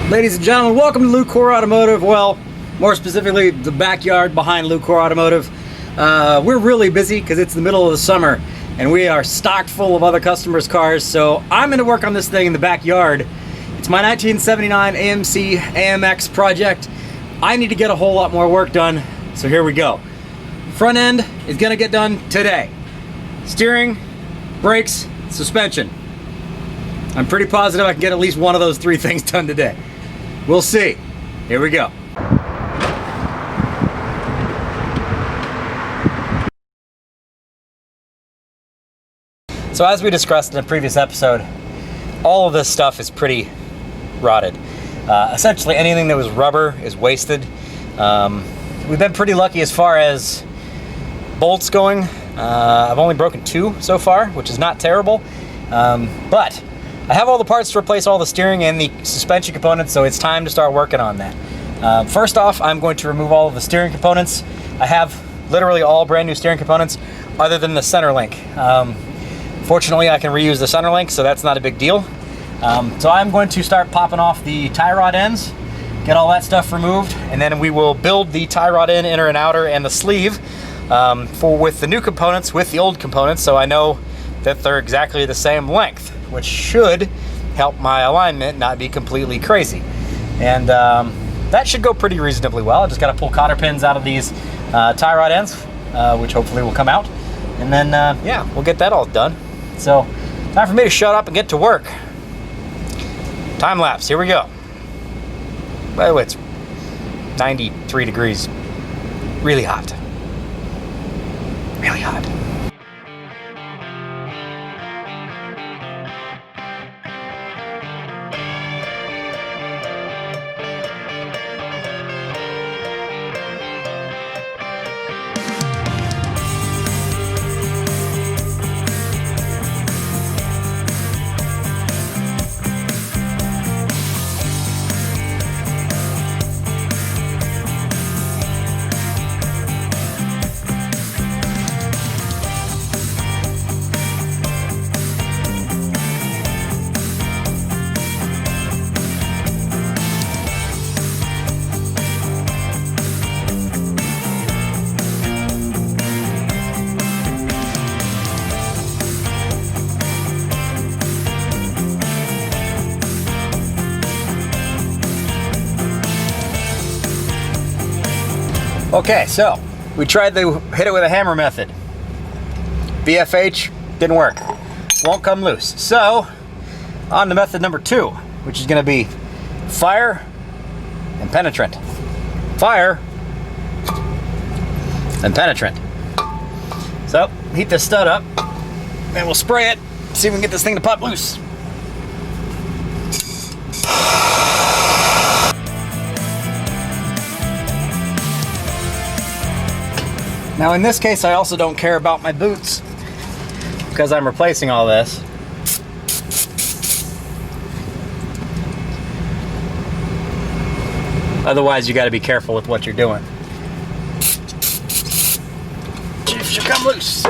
Ladies and gentlemen, welcome to Lucore Automotive. Well, more specifically, the backyard behind Lucore Automotive. We're really busy because it's the middle of the summer and we are stocked full of other customers' cars. So I'm going to work on this thing in the backyard. It's my 1979 AMC AMX project. I need to get a whole lot more work done. So here we go. Front end is going to get done today. Steering, brakes, suspension. I'm pretty positive I can get at least one of those three things done today. We'll see. Here we go. So as we discussed in a previous episode, all of this stuff is pretty rotted. Essentially anything that was rubber is wasted. We've been pretty lucky as far as bolts going. I've only broken 2 so far, which is not terrible. But I have all the parts to replace all the steering and the suspension components, so it's time to start working on that. First off, I'm going to remove all of the steering components. I have literally all brand new steering components other than the center link. Fortunately, I can reuse the center link, so that's not a big deal. So I'm going to start popping off the tie rod ends, get all that stuff removed, and then we will build the tie rod in, inner and outer, and the sleeve with the new components with the old components, so I know that they're exactly the same length, which should help my alignment not be completely crazy. And that should go pretty reasonably well. I just got to pull cotter pins out of these tie rod ends, which hopefully will come out. And then, yeah, we'll get that all done. So, time for me to shut up and get to work. Time lapse, here we go. By the way, it's 93 degrees. Really hot. Really hot. Okay, so we tried to hit it with a hammer method. VFH didn't work. Won't come loose. So, on to method number 2, which is going to be fire and penetrant. Fire and penetrant. So, heat this stud up, and we'll spray it, see if we can get this thing to pop loose. Now in this case, I also don't care about my boots because I'm replacing all this. Otherwise, you got to be careful with what you're doing. Chief should come loose.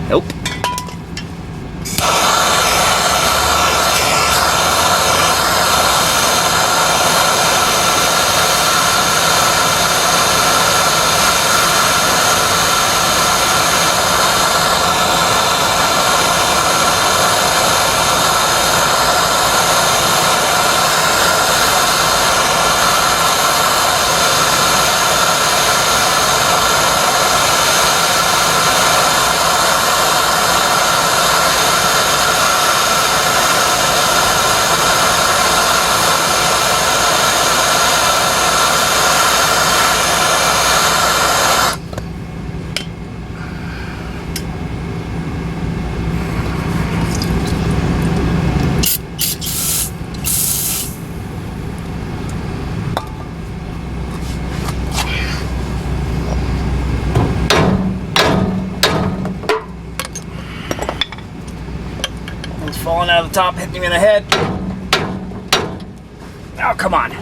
Nope. Falling out of the top, hitting me in the head. Oh, come on.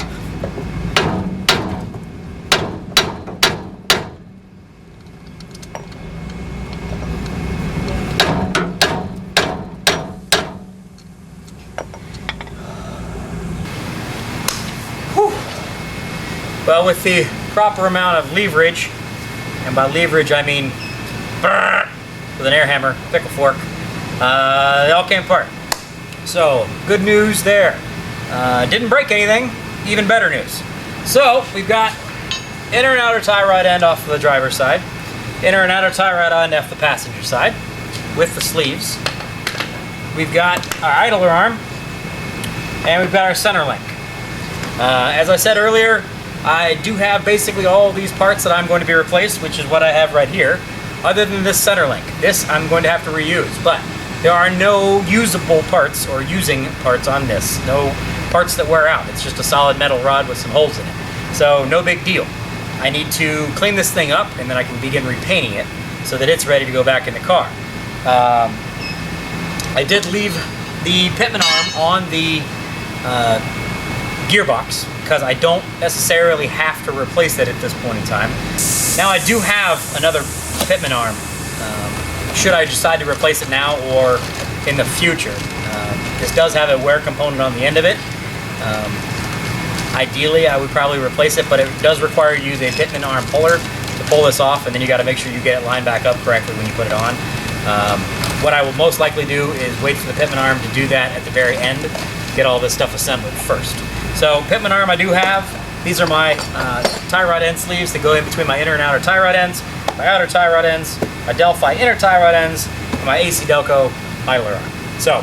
Well, with the proper amount of leverage, and by leverage I mean with an air hammer, pickle fork, they all came apart. So, good news there. Didn't break anything, even better news. So, we've got inner and outer tie rod end off the driver's side, inner and outer tie rod end off the passenger side, with the sleeves. We've got our idler arm, and we've got our center link. As I said earlier, I do have basically all these parts that I'm going to be replaced, which is what I have right here, other than this center link. This I'm going to have to reuse, but there are no usable parts or using parts on this. No parts that wear out. It's just a solid metal rod with some holes in it. So no big deal. I need to clean this thing up, and then I can begin repainting it so that it's ready to go back in the car. I did leave the pitman arm on the gearbox because I don't necessarily have to replace it at this point in time. Now I do have another pitman arm should I decide to replace it now or in the future. This does have a wear component on the end of it. Ideally I would probably replace it, but it does require you to use a pitman arm puller to pull this off, and then you got to make sure you get it lined back up correctly when you put it on. What I will most likely do is wait for the pitman arm to do that at the very end, get all this stuff assembled first. So pitman arm I do have. These are my tie rod end sleeves that go in between my inner and outer tie rod ends, my outer tie rod ends, my Delphi inner tie rod ends, and my AC Delco idler arm. So,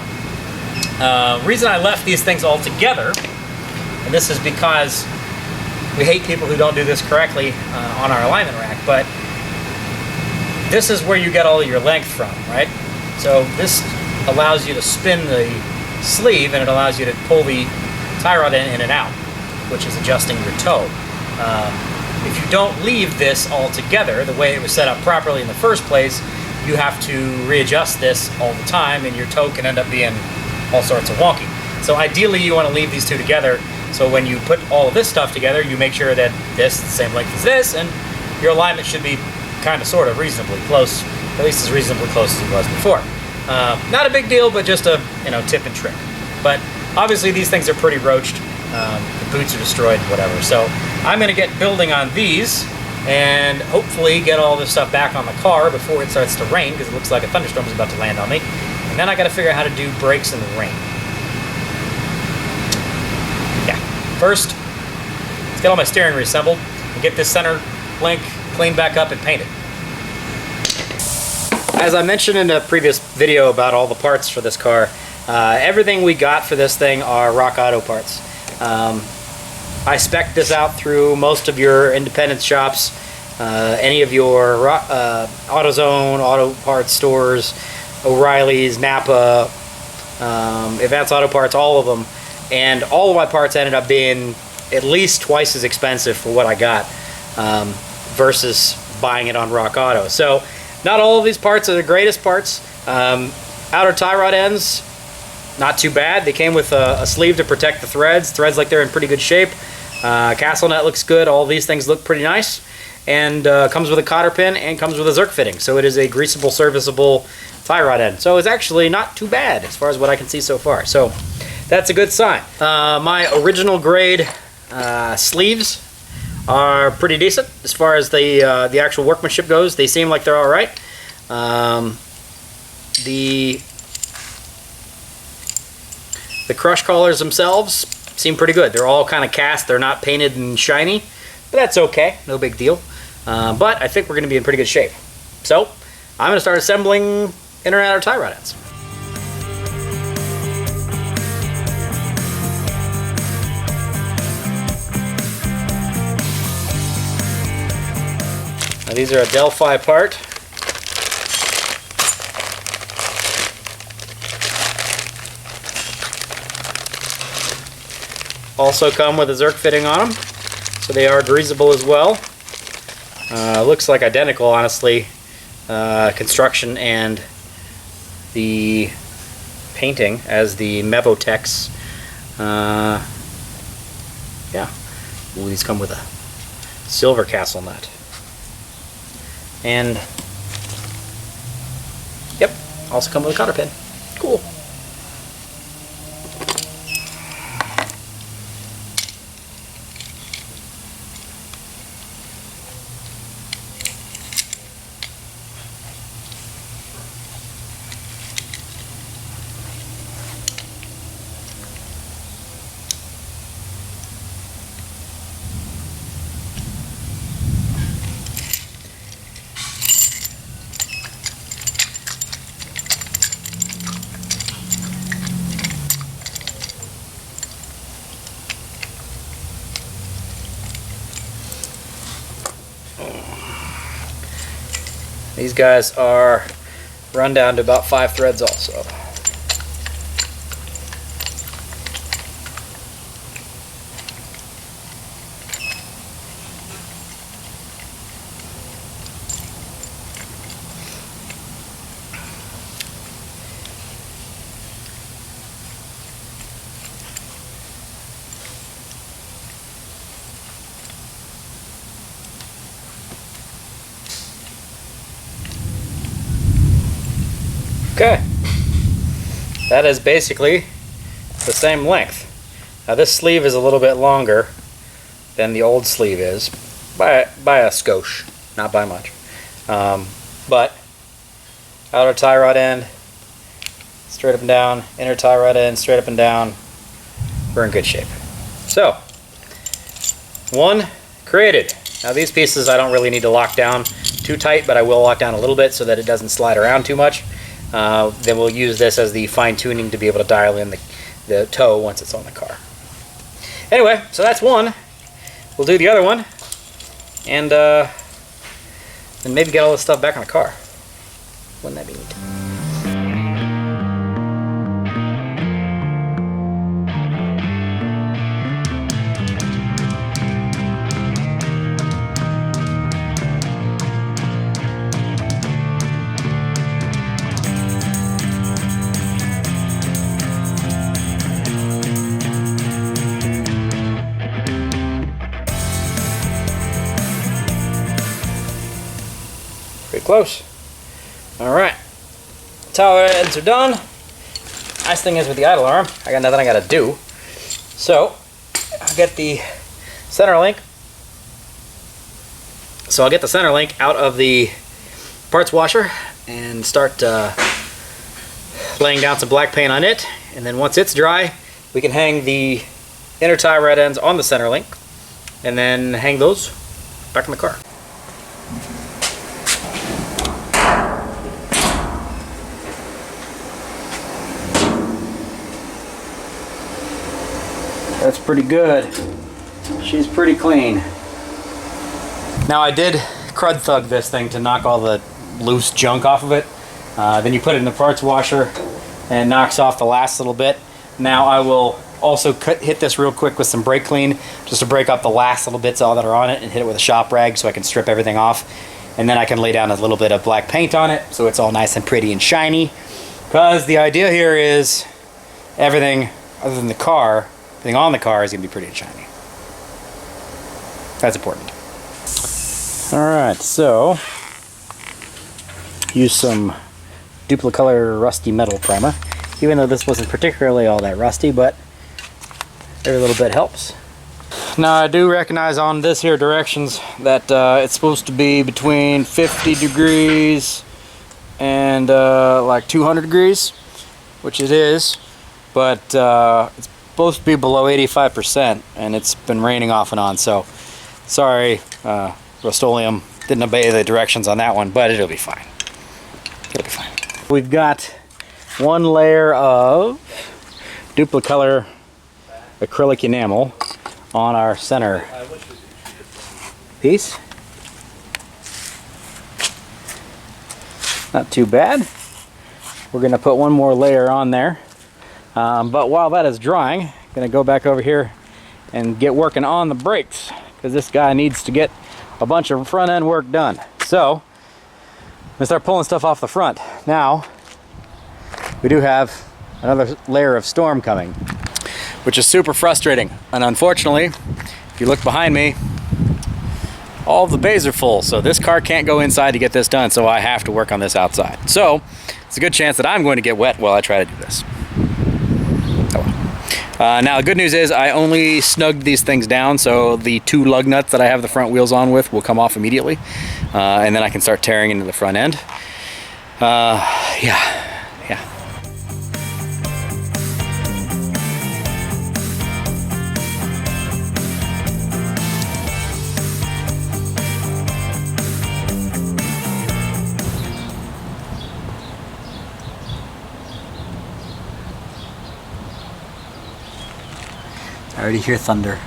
reason I left these things all together, and this is because we hate people who don't do this correctly on our alignment rack, but this is where you get all of your length from, right? So this allows you to spin the sleeve, and it allows you to pull the tie rod in and out, which is adjusting your toe. If you don't leave this all together the way it was set up properly in the first place, you have to readjust this all the time, and your toe can end up being all sorts of wonky. So ideally you want to leave these two together, so when you put all of this stuff together, you make sure that this is the same length as this, and your alignment should be kind of sort of reasonably close, at least as reasonably close as it was before. Not a big deal, but just a tip and trick. But obviously these things are pretty roached. The boots are destroyed, whatever. So I'm going to get building on these and hopefully get all this stuff back on the car before it starts to rain, because it looks like a thunderstorm is about to land on me. And then I got to figure out how to do brakes in the rain. Yeah. First, let's get all my steering reassembled and get this center link cleaned back up and painted. As I mentioned in a previous video about all the parts for this car, everything we got for this thing are Rock Auto parts. I spec'd this out through most of your independent shops, any of your AutoZone, auto parts stores, O'Reilly's, Napa, Advanced Auto Parts, all of them. And all of my parts ended up being at least twice as expensive for what I got versus buying it on Rock Auto. So not all of these parts are the greatest parts. Outer tie rod ends, not too bad. They came with a sleeve to protect the threads. Threads like they're in pretty good shape. Castle nut looks good. All these things look pretty nice. And comes with a cotter pin and comes with a Zerk fitting. So it is a greasable, serviceable tie rod end. So it's actually not too bad as far as what I can see so far. So that's a good sign. My original grade sleeves are pretty decent as far as the actual workmanship goes. They seem like they're all right. The crush collars themselves seem pretty good. They're all kind of cast. They're not painted and shiny, but that's okay. No big deal. But I think we're going to be in pretty good shape. So I'm going to start assembling inner and outer tie rod ends. Now these are a Delphi part. Also come with a Zerk fitting on them, so they are greasable as well. Looks like identical, honestly, construction and the painting as the Mevotex. Yeah, ooh, these come with a silver castle nut. And, yep, also come with a cotter pin. Cool. These guys are run down to about 5 threads also. Okay, that is basically the same length. Now this sleeve is a little bit longer than the old sleeve is, by a skosh, not by much. But outer tie rod end, straight up and down, inner tie rod end, straight up and down, we're in good shape. So, one created. Now these pieces I don't really need to lock down too tight, but I will lock down a little bit so that it doesn't slide around too much. Then we'll use this as the fine-tuning to be able to dial in the toe once it's on the car. Anyway, so that's one. We'll do the other one, and then maybe get all this stuff back on the car. Wouldn't that be neat? Pretty close. All right, tower heads are done. Nice thing is with the idle arm, I got nothing I gotta do. So I'll get the center link. So I'll get the center link out of the parts washer and start laying down some black paint on it. And then once it's dry, we can hang the inner tie rod ends on the center link and then hang those back in the car. That's pretty good. She's pretty clean. Now I did crud thug this thing to knock all the loose junk off of it. Then you put it in the parts washer and it knocks off the last little bit. Now I will also hit this real quick with some brake clean just to break up the last little bits all that are on it and hit it with a shop rag so I can strip everything off. And then I can lay down a little bit of black paint on it so it's all nice and pretty and shiny. Because the idea here is everything other than the car, everything on the car is going to be pretty and shiny. That's important. Alright, so use some Duplicolor Rusty Metal Primer. Even though this wasn't particularly all that rusty, but every little bit helps. Now I do recognize on this here directions that it's supposed to be between 50 degrees and like 200 degrees, which it is, but it's supposed to be below 85%, and it's been raining off and on, so sorry, Rust-Oleum didn't obey the directions on that one, but it'll be fine. It'll be fine. We've got one layer of Duplicolor acrylic enamel on our center piece. Not too bad. We're going to put one more layer on there. But while that is drying, I'm going to go back over here and get working on the brakes, because this guy needs to get a bunch of front end work done. So I'm going to start pulling stuff off the front. Now we do have another layer of storm coming, which is super frustrating. And unfortunately, if you look behind me, all of the bays are full, so this car can't go inside to get this done, so I have to work on this outside. So it's a good chance that I'm going to get wet while I try to do this. Now the good news is I only snugged these things down, so the 2 lug nuts that I have the front wheels on with will come off immediately, and then I can start tearing into the front end. Yeah. I already hear thunder.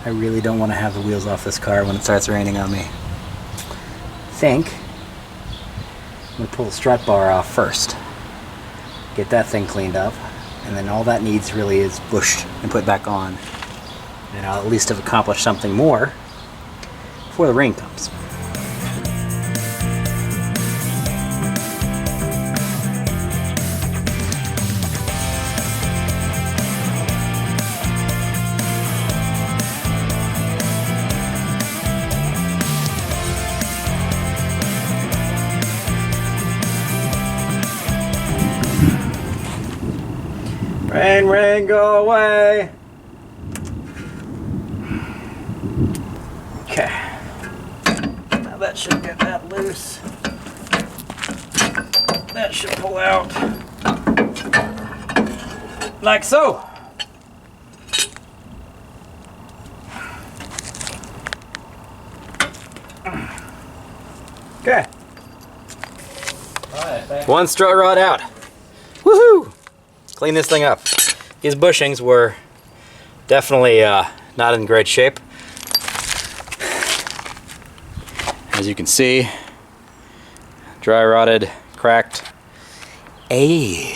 I really don't want to have the wheels off this car when it starts raining on me. think I'm going to pull the strut bar off first. Get that thing cleaned up. And then all that needs really is bushed and put back on. And I'll at least have accomplished something more before the rain comes. Rain, rain, go away. Okay. Now that should get that loose. That should pull out. Like so. Okay. One strut rod out. Woohoo! Clean this thing up. These bushings were definitely not in great shape. As you can see, dry rotted, cracked. And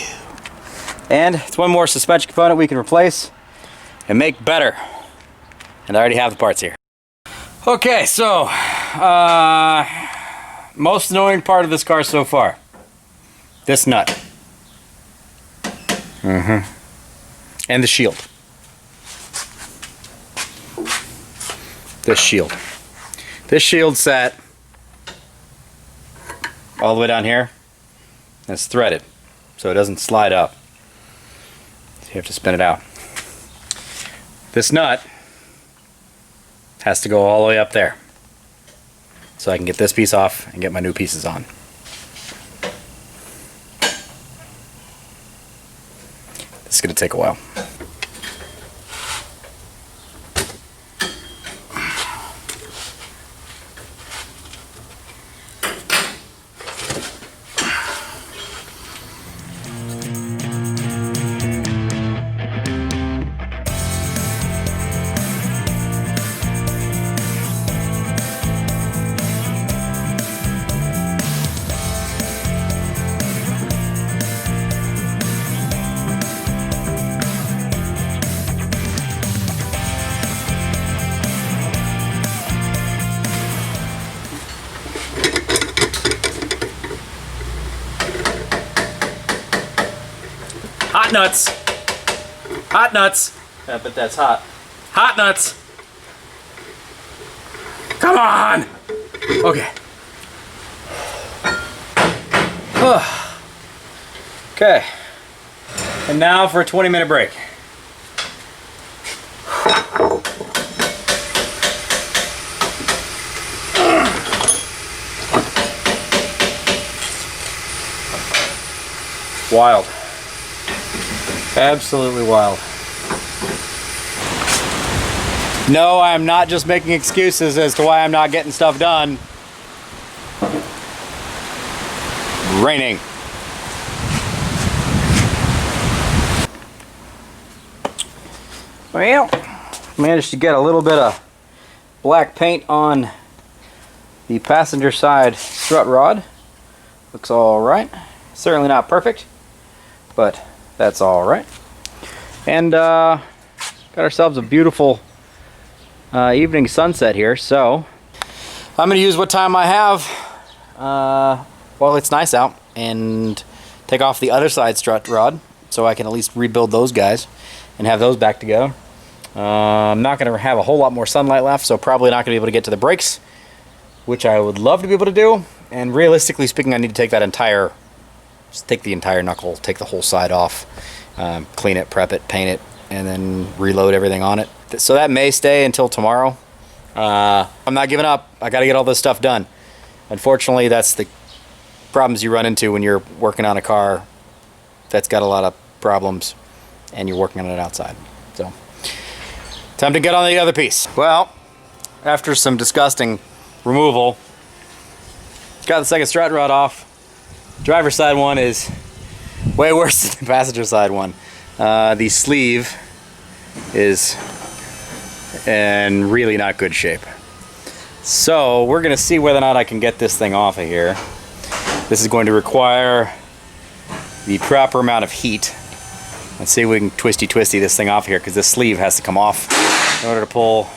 it's one more suspension component we can replace and make better. And I already have the parts here. Okay, so most annoying part of this car so far, this nut. And the shield. This shield. This shield sat all the way down here. And it's threaded, so it doesn't slide up. So you have to spin it out. This nut has to go all the way up there, so I can get this piece off and get my new pieces on. It's going to take a while. Hot nuts. Hot nuts. Yeah, but that's hot. Hot nuts. Come on. Okay. Okay. And now for a 20-minute break. Wild. Absolutely wild. No, I am not just making excuses as to why I'm not getting stuff done. Raining. Well, managed to get a little bit of black paint on the passenger side strut rod. Looks all right. Certainly not perfect, but that's all right. And got ourselves a beautiful evening sunset here. So I'm going to use what time I have while it's nice out and take off the other side strut rod so I can at least rebuild those guys and have those back together. I'm not going to have a whole lot more sunlight left, so probably not going to be able to get to the brakes, which I would love to be able to do. And realistically speaking, I need to take that entire, just take the entire knuckle, take the whole side off, clean it, prep it, paint it, and then reload everything on it. So that may stay until tomorrow. I'm not giving up. I got to get all this stuff done. Unfortunately, that's the problems you run into when you're working on a car that's got a lot of problems and you're working on it outside. So time to get on the other piece. Well, after some disgusting removal, got the second strut rod off. Driver's side one is way worse than the passenger side one. The sleeve is in really not good shape. So we're gonna see whether or not I can get this thing off of here. This is going to require the proper amount of heat. Let's see if we can twisty this thing off here, because this sleeve has to come off in order to pull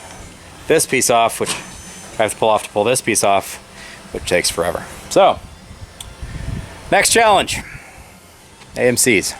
this piece off, which I have to pull off to pull this piece off, which takes forever. So, next challenge, AMC's.